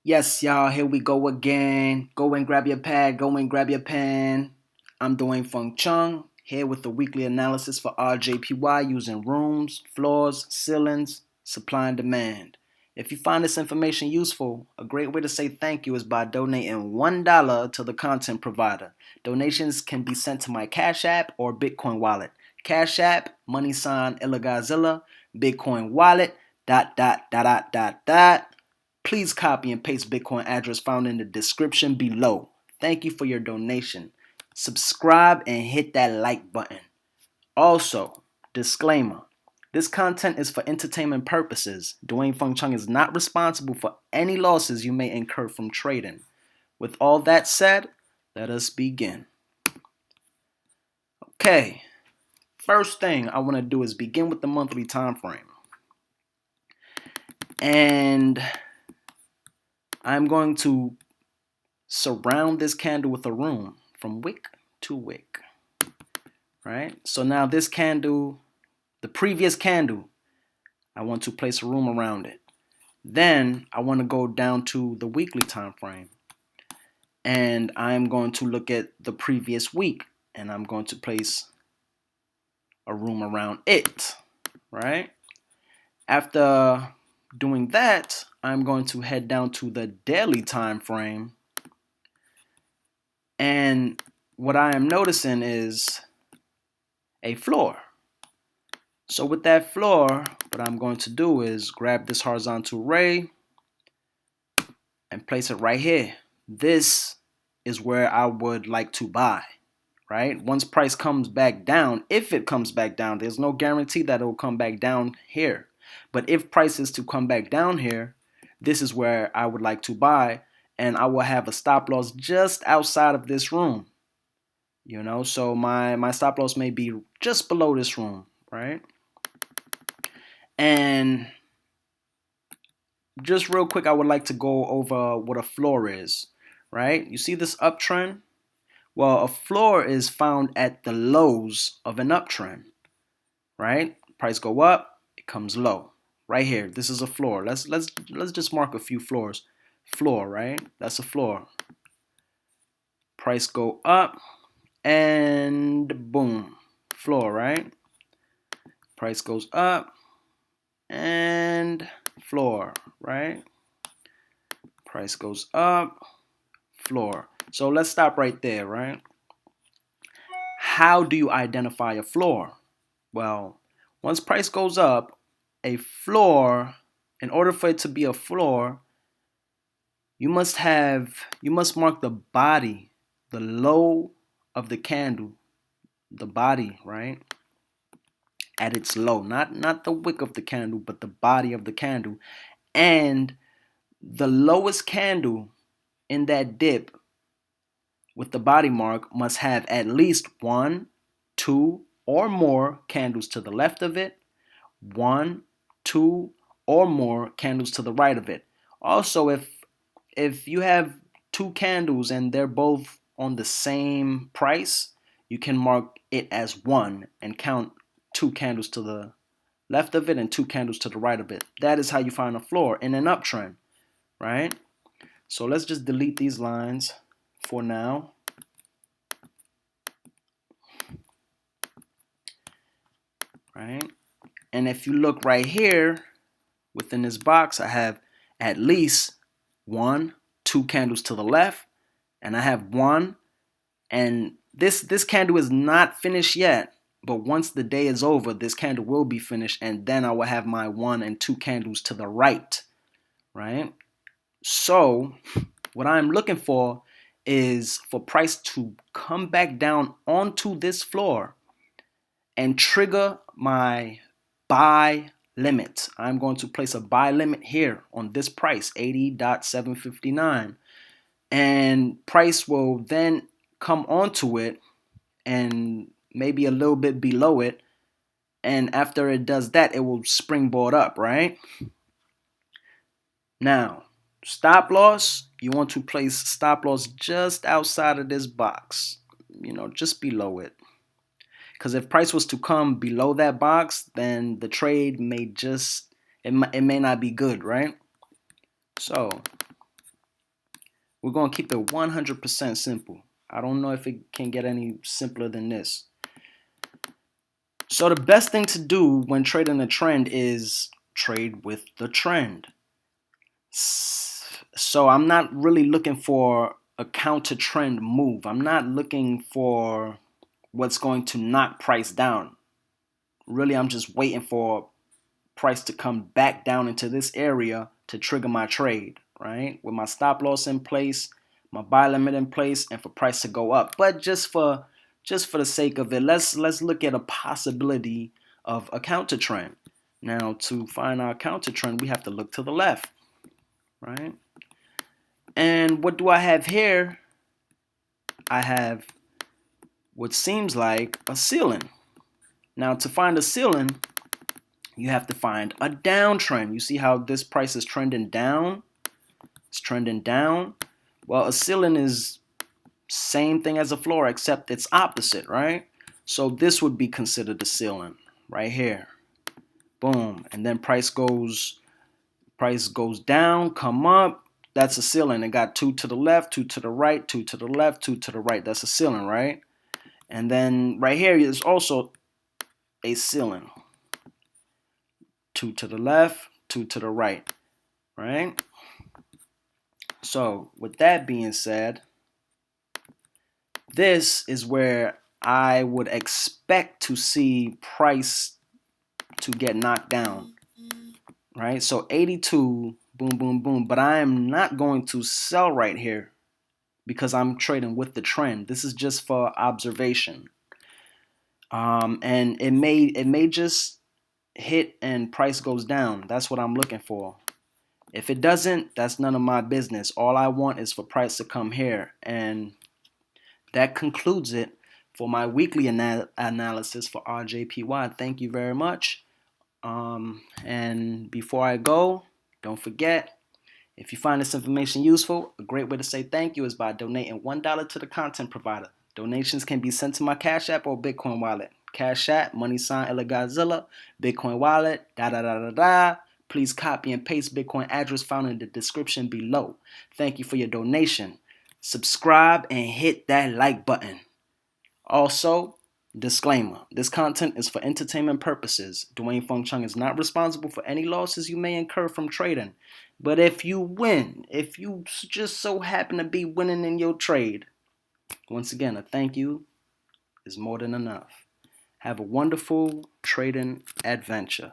Yes, y'all, here we go again. Go and grab your pad, go and grab your pen. I'm doing Feng Chung, here with the weekly analysis for RJPY using rooms, floors, ceilings, supply and demand. If you find this information useful, a great way to say thank you is by donating $1 to the content provider. Donations can be sent to my Cash App or Bitcoin wallet. Cash App, money sign Illagodzilla, Bitcoin wallet, dot, dot, dot, dot, dot, dot. Please copy and paste Bitcoin address found in the description below. Thank you for your donation. Subscribe and hit that like button. Also, disclaimer. This content is for entertainment purposes. Dwayne Feng Chung is not responsible for any losses you may incur from trading. With all that said, let us begin. Okay, first thing I want to do is begin with the monthly time frame. And I'm going to surround this candle with a room from wick to wick, right? So now this candle, the previous candle, I want to place a room around it. Then I want to go down to the weekly time frame, and I'm going to look at the previous week, and I'm going to place a room around it, right? After doing that, I'm going to head down to the daily time frame, and what I am noticing is a floor. So with that floor, what I'm going to do is grab this horizontal ray and place it right here. This is where I would like to buy, right? Once price comes back down, if it comes back down, there's no guarantee that it will come back down here. But if price is to come back down here, this is where I would like to buy, and I will have a stop loss just outside of this room. So my stop loss may be just below this room, right? And just real quick, I would like to go over what a floor is, right? You see this uptrend? Well, a floor is found at the lows of an uptrend, right? Price go up, it comes low. Right here, this is a floor. Let's just mark a few floors. Floor, right? That's a floor. Price go up and boom, floor, right? Price goes up and floor, right? Price goes up, floor. So let's stop right there, right? How do you identify a floor? Well, once price goes up, a floor, in order for it to be a floor, you must mark the body, the low of the candle, the body, right? At its low, not the wick of the candle, but the body of the candle. And the lowest candle in that dip with the body mark must have at least 1, 2, or more candles to the left of it, 1, 2, or more candles to the right of it. Also, if you have two candles and they're both on the same price, you can mark it as 1 and count 2 candles to the left of it and 2 candles to the right of it. That is how you find a floor in an uptrend, right? So let's just delete these lines for now. Right? And if you look right here within this box, I have at least 1, 2 candles to the left, and I have 1, and this candle is not finished yet, but once the day is over, this candle will be finished, and then I will have my 1 and 2 candles to the right, right? So what I'm looking for is for price to come back down onto this floor and trigger my buy limit. I'm going to place a buy limit here on this price, 80.759. And price will then come onto it and maybe a little bit below it. And after it does that, it will springboard up, right? Now, stop loss, you want to place stop loss just outside of this box, just below it. Because if price was to come below that box, then the trade may it may not be good, right? So We're going to keep it 100% simple. I don't know if it can get any simpler than this. So the best thing to do when trading a trend is trade with the trend. So I'm not really looking for a counter trend move. I'm not looking for what's going to knock price down. Really, I'm just waiting for price to come back down into this area to trigger my trade, right? With my stop loss in place, my buy limit in place, and for price to go up. But just for the sake of it, let's look at a possibility of a counter trend. Now, to find our counter trend, we have to look to the left, right? And what do I have here? I have what seems like a ceiling. Now, to find a ceiling, you have to find a downtrend. You see how this price is trending down? It's trending down. Well, a ceiling is same thing as a floor, except it's opposite, right? So this would be considered a ceiling right here. Boom. And then price goes down, come up. That's a ceiling. It got 2 to the left, 2 to the right, 2 to the left, 2 to the right. That's a ceiling, right? And then right here is also a ceiling. 2 to the left, 2 to the right, right? So with that being said, this is where I would expect to see price to get knocked down, right? So 82, boom, boom, boom. But I am not going to sell right here because I'm trading with the trend. This is just for observation. And it may just hit and price goes down. That's what I'm looking for. If it doesn't, that's none of my business. All I want is for price to come here. And that concludes it for my weekly analysis for RJPY. Thank you very much. And before I go, don't forget, if you find this information useful, a great way to say thank you is by donating $1 to the content provider. Donations can be sent to my Cash App or Bitcoin wallet. Cash App, $Illagodzilla, Bitcoin wallet, da. Please copy and paste Bitcoin address found in the description below. Thank you for your donation. Subscribe and hit that like button. Also, disclaimer, this content is for entertainment purposes. Dwayne Feng Chung is not responsible for any losses you may incur from trading. But if you win, if you just so happen to be winning in your trade, once again, a thank you is more than enough. Have a wonderful trading adventure.